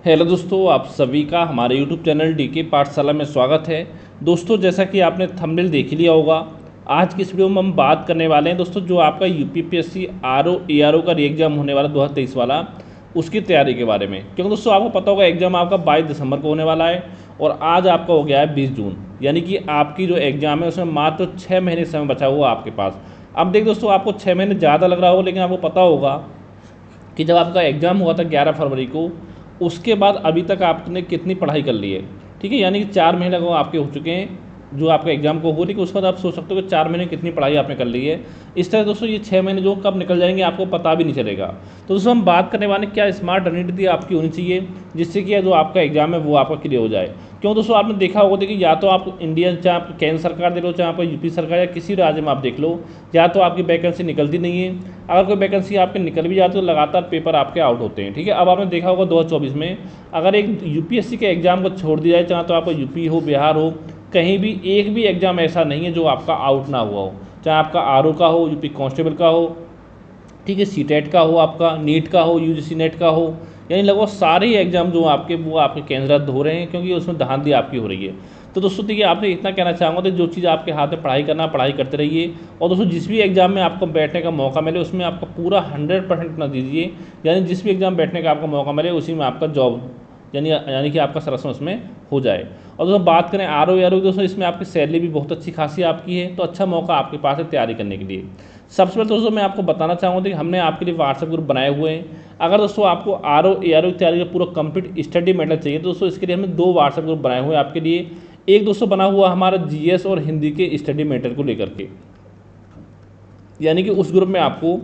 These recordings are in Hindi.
हेलो दोस्तों, आप सभी का हमारे यूट्यूब चैनल डीके पाठशाला में स्वागत है। दोस्तों, जैसा कि आपने थंबनेल देख लिया होगा, आज की इस वीडियो में हम बात करने वाले हैं दोस्तों जो आपका यूपीपीएससी आरओ एआरओ का री एग्ज़ाम होने वाला 2023 वाला, उसकी तैयारी के बारे में। क्योंकि दोस्तों आपको पता होगा एग्ज़ाम आपका 22 दिसंबर को होने वाला है और आज आपका हो गया है 20 जून, यानी कि आपकी जो एग्ज़ाम है उसमें मात्र 6 महीने समय बचा हुआ आपके पास। अब देख दोस्तों, आपको 6 महीने ज़्यादा लग रहा होगा, लेकिन आपको पता होगा कि जब आपका एग्ज़ाम हुआ था 11 फरवरी को, उसके बाद अभी तक आपने कितनी पढ़ाई कर ली है। ठीक है, यानी कि 4 महीने को आपके हो चुके हैं जो आपका एग्ज़ाम को हो, लेकिन उसके बाद आप सोच सकते हो कि 4 महीने कितनी पढ़ाई आपने कर ली है। इस तरह दोस्तों ये 6 महीने जो कब निकल जाएंगे आपको पता भी नहीं चलेगा। तो दोस्तों हम बात करने वाले क्या स्मार्ट रणनीति आपकी होनी चाहिए जिससे कि जो आपका एग्ज़ाम है वो आपका क्लियर हो जाए। क्यों दोस्तों, आपने देखा होगा देखिए, या तो आप इंडियन चाहे आप केंद्र सरकार देख लो, चाहे आप यूपी सरकार या किसी राज्य में आप देख लो, या तो आपकी वैकेंसी निकलती नहीं है। अगर कोई वैकेंसी आपके निकल भी जाती है तो लगातार पेपर आपके आउट होते हैं। ठीक है, अब आपने देखा होगा 2024 में अगर एक यूपीएससी के एग्ज़ाम को छोड़ दिया जाए, चाहे तो आपका यूपी हो, बिहार हो, कहीं भी एक भी एग्ज़ाम ऐसा नहीं है जो आपका आउट ना हुआ हो। चाहे आपका आरओ का हो, यूपी कांस्टेबल का हो, ठीक है, सीटेट का हो, आपका नीट का हो, यूजीसी नेट का हो, यानी लगभग सारे एग्जाम जो आपके वो आपके केंद्र रद्द हो रहे हैं क्योंकि उसमें धांधली आपकी हो रही है। तो दोस्तों देखिए, आपने इतना कहना चाहूँगा तो जो चीज़ आपके हाथ में पढ़ाई करना, पढ़ाई करते रहिए। और दोस्तों जिस भी एग्जाम में आपको बैठने का मौका मिले उसमें आपका पूरा 100% अपना दीजिए, यानी जिस भी एग्जाम बैठने का आपको मौका मिले उसी में आपका जॉब यानी यानी कि आपका सिलेक्शन उसमें हो जाए। और दोस्तों बात करें आर ओ आर ओ, दोस्तों इसमें आपकी सैलरी भी बहुत अच्छी खासी आपकी है, तो अच्छा मौका आपके पास है तैयारी करने के लिए। सबसे पहले दोस्तों मैं आपको बताना चाहूँगा कि हमने आपके लिए व्हाट्सएप ग्रुप बनाए हुए हैं। अगर दोस्तों आपको R O A R O की तैयारी का पूरा कंप्लीट स्टडी मटेरियल चाहिए तो दोस्तों इसके लिए हमने 2 व्हाट्सएप ग्रुप बनाए हुए हैं आपके लिए। एक दोस्तों बना हुआ हमारा जीएस और हिंदी के स्टडी मटेरियल को लेकर के, यानी कि उस ग्रुप में आपको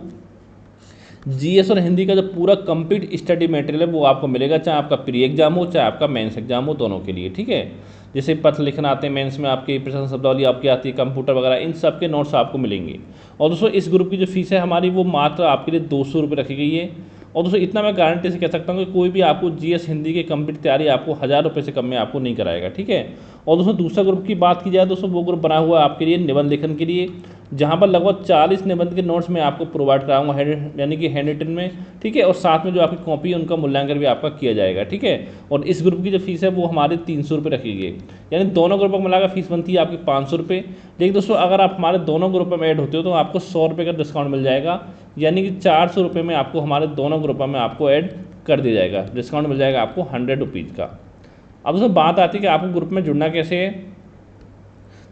जीएस और हिंदी का जो पूरा कंप्लीट स्टडी मटेरियल है वो आपको मिलेगा, चाहे आपका प्री एग्जाम हो चाहे आपका मेंस एग्जाम हो, दोनों के लिए। ठीक है, जैसे पत्र लिखना आते हैं मेंस में, आपकी प्रश्न शब्दावली आपकी आती है, कंप्यूटर वगैरह, इन सब के नोट्स आपको मिलेंगे। और दोस्तों इस ग्रुप की जो फीस है हमारी वो मात्र आपके लिए 200 रुपये रखी गई है। और दोस्तों इतना मैं गारंटी से कह सकता हूँ कि कोई भी आपको जीएस हिंदी की कंप्लीट तैयारी आपको 1000 रुपये से कम में आपको नहीं कराएगा। ठीक है, और दोस्तों दूसरा ग्रुप की बात की जाए दोस्तों, वो ग्रुप बना हुआ है आपके लिए निबंध लेखन के लिए, जहाँ पर लगभग 40 निबंध के नोट्स मैं आपको प्रोवाइड कराऊंगा यानी कि हैंड रिटन में। ठीक है, और साथ में जो आपकी कॉपी है उनका मूल्यांकन भी आपका किया जाएगा। ठीक है, और इस ग्रुप की जो फीस है वो हमारे 300 रुपये रखी गई, यानी दोनों ग्रुपों को मिलाकर फीस बनती है आपकी 500 रुपये। लेकिन दोस्तों अगर आप हमारे दोनों ग्रुपों में ऐड होते हो तो आपको 100 रुपये का डिस्काउंट मिल जाएगा, यानी कि 400 रुपये में आपको हमारे दोनों ग्रुपों में आपको ऐड कर दिया जाएगा। डिस्काउंट मिल जाएगा आपको 100 रुपीज़ का। अब दोस्तों बात आती है कि आपको ग्रुप में जुड़ना कैसे है।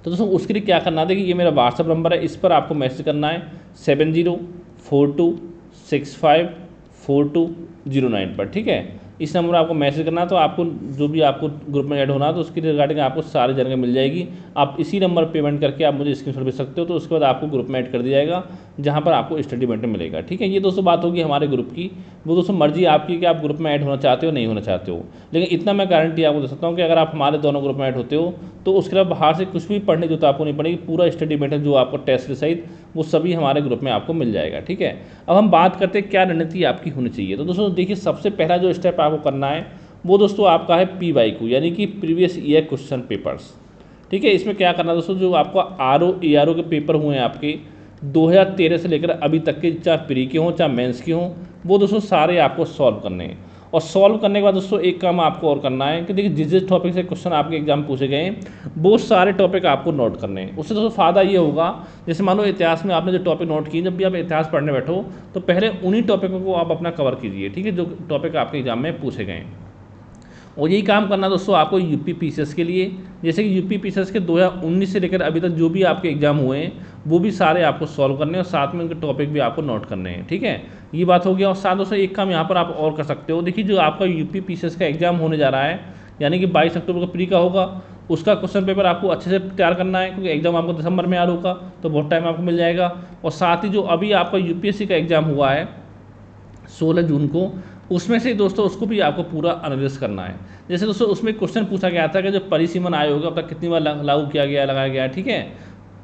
तो दोस्तों उसके लिए क्या करना था कि ये मेरा व्हाट्सअप नंबर है, इस पर आपको मैसेज करना है 7042654209 पर। ठीक है, इस नंबर पर आपको मैसेज करना है, तो आपको जो भी आपको ग्रुप में ऐड होना है तो उसकी रिगार्डिंग आपको सारी जानकारी मिल जाएगी। आप इसी नंबर पर पेमेंट करके आप मुझे स्क्रीनशॉट भेज सकते हो, तो उसके बाद आपको ग्रुप में ऐड कर दिया जाएगा जहाँ पर आपको स्टडी मटेरियल मिलेगा। ठीक है, ये दोस्तों बात होगी हमारे ग्रुप की। वो दोस्तों मर्जी आपकी कि आप ग्रुप में ऐड होना चाहते हो नहीं होना चाहते हो, लेकिन इतना मैं गारंटी आपको दे सकता हूँ कि अगर आप हमारे दोनों ग्रुप में ऐड होते हो तो उसके बाद बाहर से कुछ भी पढ़ने की तो आपको नहीं पड़ेगी, पूरा स्टडी मटेरियल जो आपको टेस्ट के सहित वो सभी हमारे ग्रुप में आपको मिल जाएगा। ठीक है, अब हम बात करते हैं क्या रणनीति आपकी होनी चाहिए। तो दोस्तों देखिए, सबसे पहला जो स्टेप आपको करना है वो दोस्तों आपका है PYQ, यानी कि प्रीवियस ईयर क्वेश्चन पेपर्स। ठीक है, इसमें क्या करना है दोस्तों, जो आपका आरओ एआरओ के पेपर हुए हैं आपके 2013 से लेकर अभी तक के, चाहे प्री के हों चाहे मेंस के हों, वो दोस्तों सारे आपको सॉल्व करने हैं। और सॉल्व करने के बाद दोस्तों एक काम आपको और करना है कि देखिए जिस टॉपिक से क्वेश्चन आपके एग्जाम पूछे गए हैं वो सारे टॉपिक आपको नोट करने हैं। उससे दोस्तों फ़ायदा ये होगा, जैसे मान लो इतिहास में आपने जो टॉपिक नोट किए, जब भी आप इतिहास पढ़ने बैठो तो पहले उन्हीं टॉपिकों को आप अपना कवर कीजिए। ठीक है, जो टॉपिक आपके एग्जाम में पूछे गए हैं। और यही काम करना दोस्तों आपको यूपी पीसीएस के लिए, जैसे कि यूपी पीसीएस के 2019 से लेकर अभी तक जो भी आपके एग्जाम हुए हैं वो भी सारे आपको सॉल्व करने हैं और साथ में उनके टॉपिक भी आपको नोट करने हैं। ठीक है, ये बात हो गया। और साथ दोस्तों एक काम यहाँ पर आप और कर सकते हो, देखिए जो आपका यूपी पीसीएस का एग्जाम होने जा रहा है, यानी कि 22 अक्टूबर को प्री का होगा, उसका क्वेश्चन पेपर आपको अच्छे से तैयार करना है क्योंकि एग्जाम आपको दिसंबर में आ होगा, तो बहुत टाइम आपको मिल जाएगा। और साथ ही जो अभी आपका यूपीएससी का एग्जाम हुआ है 16 जून को, उसमें से दोस्तों उसको भी आपको पूरा एनालिसिस करना है। जैसे दोस्तों उसमें क्वेश्चन पूछा गया था कि जो परिसीमन आयोग अब तक कितनी बार लागू किया गया, लगाया गया। ठीक है,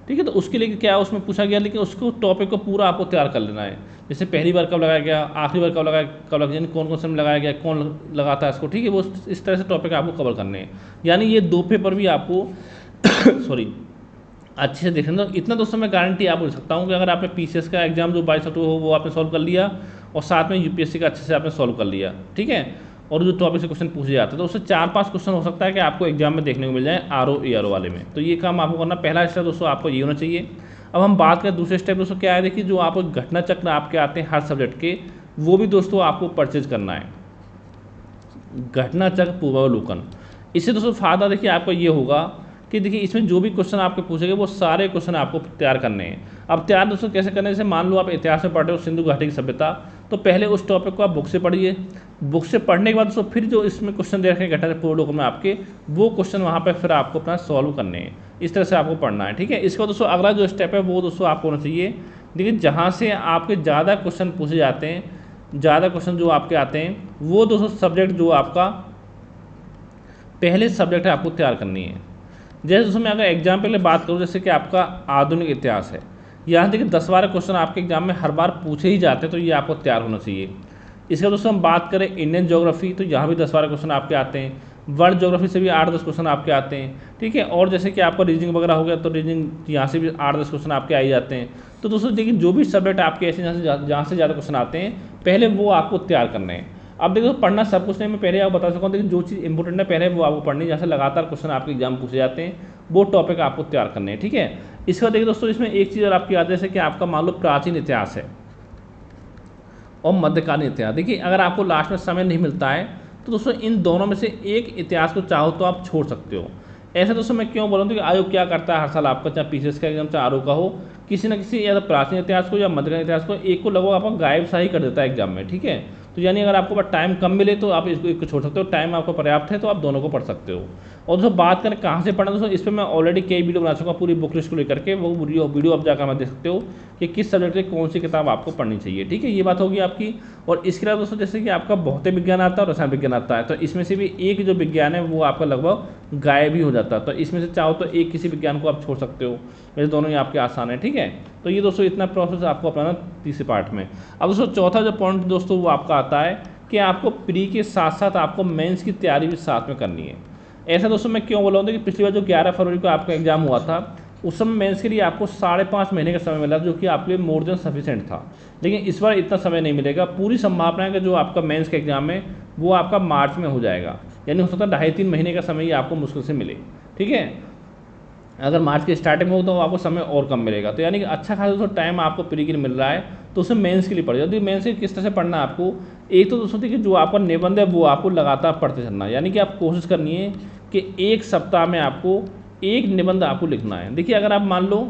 ठीक है, तो उसके लिए क्या उसमें पूछा गया, लेकिन उसको टॉपिक को पूरा आपको तैयार कर लेना है। जैसे पहली बार कब लगाया गया, आखिरी बार कब लगाया, यानी कौन कौन से में लगाया गया, कौन लगाता है इसको। ठीक है, वो इस तरह से टॉपिक आपको कवर करने हैं, यानी ये 2 पेपर भी आपको सॉरी अच्छे से देखना। तो इतना दोस्तों मैं गारंटी आपको दे सकता हूँ कि अगर आपने पीसीएस का एग्जाम जो 22 अक्टूबर हो वो आपने सॉल्व कर लिया और साथ में यूपीएससी का अच्छे से आपने सॉल्व कर लिया। ठीक है, और जो टॉपिक से क्वेश्चन पूछे जाते हैं, तो उससे 4-5 क्वेश्चन हो सकता है कि आपको एग्जाम में देखने को मिल जाए RO वाले में। तो ये काम आपको करना, पहला स्टेप दोस्तों आपको ये होना चाहिए। अब हम बात करें दूसरे स्टेप दोस्तों क्या है, देखिए जो आपको घटना चक्र आपके आते हैं हर सब्जेक्ट के, वो भी दोस्तों आपको परचेज करना है, घटना चक्र पूर्वावलोकन। इससे दोस्तों फायदा देखिए आपको ये होगा कि देखिए इसमें जो भी क्वेश्चन आपके पूछेंगे वो सारे क्वेश्चन आपको तैयार करने हैं। अब तैयार दोस्तों कैसे करने, जैसे मान लो आप इतिहास में पढ़ रहे हो सिंधु घाटी की सभ्यता, तो पहले उस टॉपिक को आप बुक से पढ़िए, बुक से पढ़ने के बाद दोस्तों फिर जो इसमें क्वेश्चन दे रखे हैं घटना चक्र पूर्वावलोकन में आपके, वो क्वेश्चन वहाँ पर फिर आपको अपना सॉल्व करने हैं। इस तरह से आपको पढ़ना है, ठीक है। इसके बाद दोस्तों अगला जो स्टेप है वो दोस्तों आपको होना चाहिए, देखिए जहाँ से आपके ज़्यादा क्वेश्चन पूछे जाते हैं, ज़्यादा क्वेश्चन जो आपके आते हैं, वो दोस्तों सब्जेक्ट जो आपका पहले सब्जेक्ट है आपको तैयार करनी है। जैसे दोस्तों मैं अगर एग्जाम के लिए बात करूँ, जैसे कि आपका आधुनिक इतिहास है, यहाँ देखिए 10-12 क्वेश्चन आपके एग्जाम में हर बार पूछे ही जाते हैं, तो ये आपको तैयार होना चाहिए। इसका दोस्तों हम बात करें इंडियन ज्योग्राफी, तो यहाँ भी 10-12 क्वेश्चन आपके आते हैं, वर्ल्ड ज्योग्राफी से भी 8-10 क्वेश्चन आपके आते हैं, ठीक है। और जैसे कि आपका रीजनिंग वगैरह हो गया, तो रीजनिंग यहाँ से भी 8-10 क्वेश्चन आपके आ ही जाते हैं। तो दोस्तों देखिए जो भी सब्जेक्ट आपके ऐसे जहाँ से ज़्यादा क्वेश्चन आते हैं, पहले वो आपको तैयार करने हैं। अब देखो पढ़ना सब कुछ नहीं, मैं पहले आपको बता सकता हूँ, लेकिन जो चीज़ इंपॉर्टेंट है पहले वो आपको पढ़नी है, जहाँ से लगातार क्वेश्चन आपके एग्जाम पूछे जाते हैं, वो टॉपिक आपको तैयार करने हैं, ठीक है। इसके बाद देखिए दोस्तों इसमें एक चीज़ और आपकी याद है, जैसे कि आपका मान लो प्राचीन इतिहास है और मध्यकालीन इतिहास। देखिए अगर आपको लास्ट में समय नहीं मिलता है, तो दोस्तों इन दोनों में से एक इतिहास को चाहो तो आप छोड़ सकते हो। ऐसे दोस्तों मैं क्यों बोल रहा हूँ कि आयोग क्या करता है हर साल आपका, चाहे PCS का एग्जाम चाहे RO का हो, किसी न किसी या तो प्राचीन इतिहास को या मध्यकालीन इतिहास को, एक को लगभग आपको गायब सा ही कर देता है एग्जाम में, ठीक है। तो यानी अगर आपको टाइम कम मिले तो आप इसको एक को छोड़ सकते हो, टाइम आपको पर्याप्त है तो आप दोनों को पढ़ सकते हो। और दोस्तों बात करें कहाँ से पढ़ना, दोस्तों इस पर मैं ऑलरेडी कई वीडियो बना चुका हूँ पूरी बुक लिस्ट को लेकर के, वो वीडियो आप जाकर देख सकते हो कि किस सब्जेक्ट से कौन सी किताब आपको पढ़नी चाहिए, ठीक है। ये बात होगी आपकी। और इसके अलावा दोस्तों जैसे कि आपका भौतिक विज्ञान आता है और रसायन विज्ञान आता है, तो इसमें से भी एक जो विज्ञान है वो आपका लगभग गायब ही हो जाता है, तो इसमें से चाहो तो एक किसी विज्ञान को आप छोड़ सकते हो, वैसे दोनों ही आपके आसान है, ठीक है। तो ये दोस्तों इतना प्रोसेस आपको अपनाना तीसरे पार्ट में। अब दोस्तों चौथा जो पॉइंट दोस्तों वो आपका आता है कि आपको प्री के साथ साथ आपको मेंस की तैयारी भी साथ में करनी है। ऐसा दोस्तों मैं क्यों बोल रहा हूँ कि पिछली बार जो 11 फरवरी को आपका एग्जाम हुआ था, उस समय मेंस के लिए आपको 5.5 महीने का समय मिला, जो कि आपके लिए मोर देन सफिशिएंट था। लेकिन इस बार इतना समय नहीं मिलेगा, पूरी संभावना है कि जो आपका मेंस का एग्जाम है वो आपका मार्च में हो जाएगा, यानी हो सकता है 2.5-3 महीने का समय ही आपको मुश्किल से मिले, ठीक है। अगर मार्च के स्टार्टिंग में हो तो आपको समय और कम मिलेगा, तो यानी कि अच्छा खासा दोस्तों टाइम आपको प्री के लिए मिल रहा है, तो उसमें मेंस के लिए पढ़ जाओ। मेंस के किस तरह से पढ़ना है आपको, एक तो दोस्तों देखिए जो आपका निबंध है वो आपको लगातार पढ़ते चलना है, यानी कि आप कोशिश करनी है कि एक सप्ताह में आपको एक निबंध आपको लिखना है। देखिए अगर आप मान लो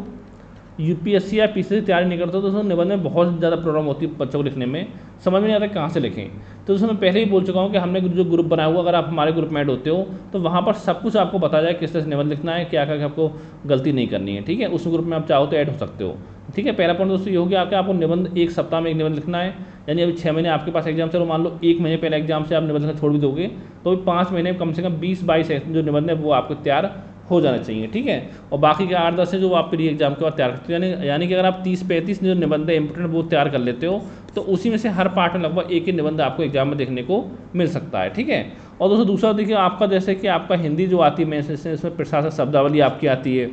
UPSC या PCS की तैयारी नहीं करते हो तो दोस्तों निबंध में बहुत ज़्यादा प्रॉब्लम होती है बच्चों को लिखने में, समझ में नहीं आता कहाँ से लिखें। तो दोस्तों मैं पहले ही बोल चुका हूँ कि हमने जो ग्रुप बनाया हुआ, अगर आप हमारे ग्रुप में ऐड होते हो तो वहाँ पर सब कुछ आपको बताया जाए किस तरह से निबंध लिखना है, क्या क्या आपको गलती नहीं करनी है, ठीक है। उस ग्रुप में आप चाहो तो ऐड हो सकते हो, ठीक है। पहला पॉइंट दोस्तों ये हो गया कि आपको निबंध एक सप्ताह में एक निबंध लिखना है, यानी अभी 6 महीने आपके पास एग्जाम चलो, मान लो 1 महीने पहले एग्जाम से आप निबंध लिखना छोड़ भी दोगे तो भी 5 महीने में कम से कम 20-22 जो निबंध है वो आपको तैयार हो जाना चाहिए, ठीक है। और बाकी के 8-10 है जो आप प्री एग्जाम के बाद तैयार करते हो, यानी कि अगर आप 30-35 जो निबंध है इंपोर्टेंट वो तैयार कर लेते हो तो उसी में से हर पार्ट में लगभग एक ही निबंध आपको एग्जाम में देखने को मिल सकता है, ठीक है। और दोस्तों दूसरा देखिए आपका जैसे कि आपका हिंदी जो आती है मेंस इसमें प्रशासक शब्दावली आपकी आती है,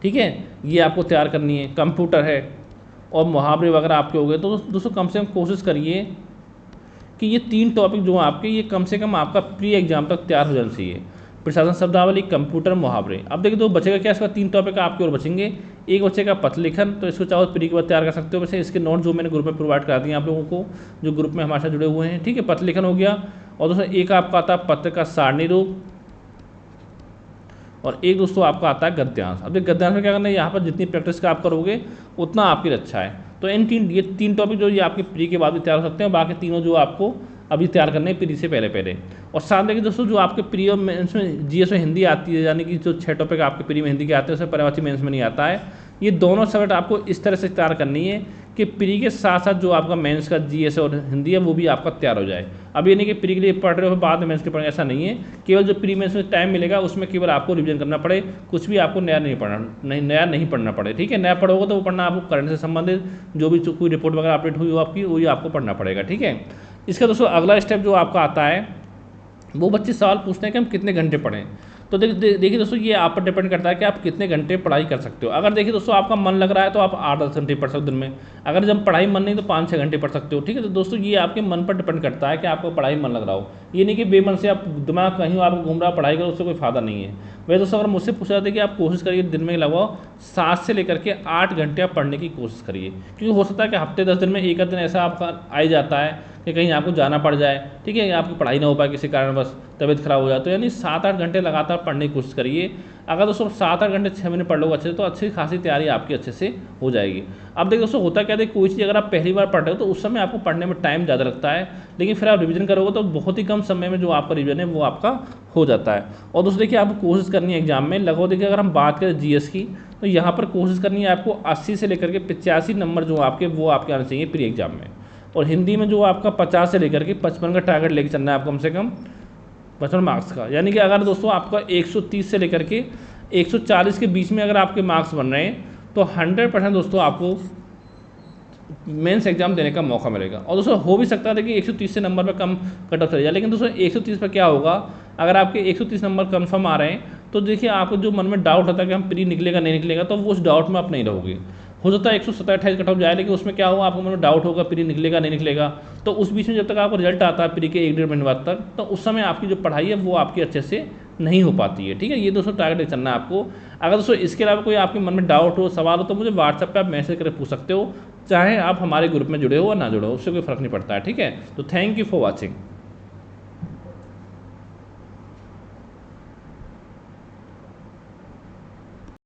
ठीक है, ये आपको तैयार करनी है। कंप्यूटर है और मुहावरे वगैरह आपके हो गए, तो दोस्तों कम से कम कोशिश करिए कि ये 3 टॉपिक जो आपके ये कम से कम आपका प्री एग्जाम तक तैयार हो जाना चाहिए, प्रशासन शब्दावली, कंप्यूटर, मुहावरे। अब देखिए तो बचेगा क्या, इसका 3 टॉपिक आपके और बचेंगे। एक बचेगा पत्र लेखन, तो इसको चाहो प्री के बाद तैयार कर सकते हो, वैसे इसके नोट जो मैंने ग्रुप में प्रोवाइड करा दिए आप लोगों को जो ग्रुप में हमारे साथ जुड़े हुए हैं, ठीक है। पत्र लेखन हो गया। और दोस्तों एक आपका आता है पत्र का सारणी रूप, और एक दोस्तों आपका आता है गद्यांश। अब गद्यांश में क्या करना है, यहाँ पर जितनी प्रैक्टिस का आप करोगे उतना आपके लिए अच्छा है। तो ये तीन टॉपिक जो ये आपके प्री के बाद भी तैयार हो सकते हैं, बाकी तीनों जो आपको अभी तैयार करने हैं प्री से पहले। और साथ में दोस्तों जो आपके प्री और मेंस में GS में हिंदी आती है, यानी कि जो 6 टॉपिक आपके प्री में हिंदी के आते हैं उसमें पर्यायवाची मेंस में नहीं आता है, ये दोनों सब्जेक्ट आपको इस तरह से तैयार करनी है कि प्री के साथ साथ जो आपका मेंस का GS और हिंदी है वो भी आपका तैयार हो जाए। अब ये नहीं कि प्री के लिए पढ़ रहे हो बाद में मेंस के पढ़ेंगे, ऐसा नहीं है। केवल जो प्री मेंस में टाइम मिलेगा उसमें केवल आपको रिवीजन करना पड़े, कुछ भी आपको नया नहीं पढ़ना पड़े, ठीक है। नया पढ़ोगे तो वो पढ़ना आपको करंट से संबंधित जो भी कोई रिपोर्ट वगैरह अपडेट हुई हो आपकी, वही आपको पढ़ना पड़ेगा, ठीक है। इसका दोस्तों अगला स्टेप जो आपका आता है, वो बच्चे सवाल पूछते हैं कि हम कितने घंटे पढ़ें। तो देखिए दोस्तों, ये आप पर डिपेंड करता है कि आप कितने घंटे पढ़ाई कर सकते हो। अगर देखिए दोस्तों आपका मन लग रहा है तो आप 8-10 घंटे पढ़ सकते हो दिन में। अगर जब पढ़ाई मन नहीं तो 5-6 घंटे पढ़ सकते हो। ठीक है, तो दोस्तों ये आपके मन पर डिपेंड करता है कि आपको पढ़ाई मन लग रहा हो। ये नहीं कि बेमन से आप दिमाग कहीं आप घूम रहा पढ़ाई करो, उससे कोई फायदा नहीं है। वैसे दोस्तों अगर मुझसे पूछा जाता है कि आप कोशिश करिए दिन में लगभग 7 से लेकर के 8 घंटे आप पढ़ने की कोशिश करिए, क्योंकि हो सकता है कि हफ्ते 10 दिन में एक आध दिन ऐसा आपका आ ही जाता है कि कहीं आपको जाना पड़ जाए, ठीक है, या आपकी पढ़ाई ना हो पाए किसी कारणवश, तबीयत खराब हो जाए। तो यानी 7-8 घंटे लगातार पढ़ने की कोशिश करिए। अगर दोस्तों 7-8 घंटे 6 महीने पढ़ लो अच्छे से, तो अच्छी खासी तैयारी आपकी अच्छे से हो जाएगी। अब देखिए दोस्तों होता क्या है, कोई चीज़ अगर आप पहली बार पढ़ रहे हो तो उस समय आपको पढ़ने में टाइम ज़्यादा लगता है, लेकिन फिर आप रिवीजन करोगे तो बहुत ही कम समय में जो आपका रिवीजन है वो आपका हो जाता है। और दोस्तों देखिए आपको कोशिश करनी है एग्जाम में लगभग, देखिए अगर हम बात करें जीएस की, तो यहाँ पर कोशिश करनी है आपको 80 से लेकर के 85 नंबर जो आपके वो आपके आने चाहिए प्री एग्जाम में। और हिंदी में जो आपका 50 से लेकर के 55 का टारगेट लेके चलना है आप कम से कम 55 मार्क्स का। यानी कि अगर दोस्तों आपका 130 से लेकर के 140 के बीच में अगर आपके मार्क्स बन रहे हैं तो 100% दोस्तों आपको मेंस एग्जाम देने का मौका मिलेगा। और दोस्तों हो भी सकता है कि 130 से नंबर पर कम कट ऑफ चले जाए, लेकिन दोस्तों 130 पर क्या होगा, अगर आपके 130 नंबर कन्फर्म आ रहे हैं तो देखिए आपको जो मन में डाउट होता है कि हम प्री निकलेगा नहीं निकलेगा, तो वो उस डाउट में आप नहीं रहोगे। हो सकता है 127-28 कट ऑफ जाए, लेकिन उसमें क्या होगा, आपको मन में डाउट होगा प्री निकलेगा नहीं निकलेगा। तो उस बीच में जब तक आपको रिजल्ट आता है प्री के 1-1.5 महीने बाद तक, तो उस समय आपकी जो पढ़ाई है वो आपकी अच्छे से नहीं हो पाती है। ठीक है, ये दोस्तों टारगेट चलना है आपको। अगर दोस्तों इसके अलावा कोई आपके मन में डाउट हो, सवाल हो, तो मुझे व्हाट्सएप पे आप मैसेज करके पूछ सकते हो, चाहे आप हमारे ग्रुप में जुड़े हो या ना जुड़े हो, उससे कोई फर्क नहीं पड़ता है। ठीक है, तो थैंक यू फॉर वॉचिंग।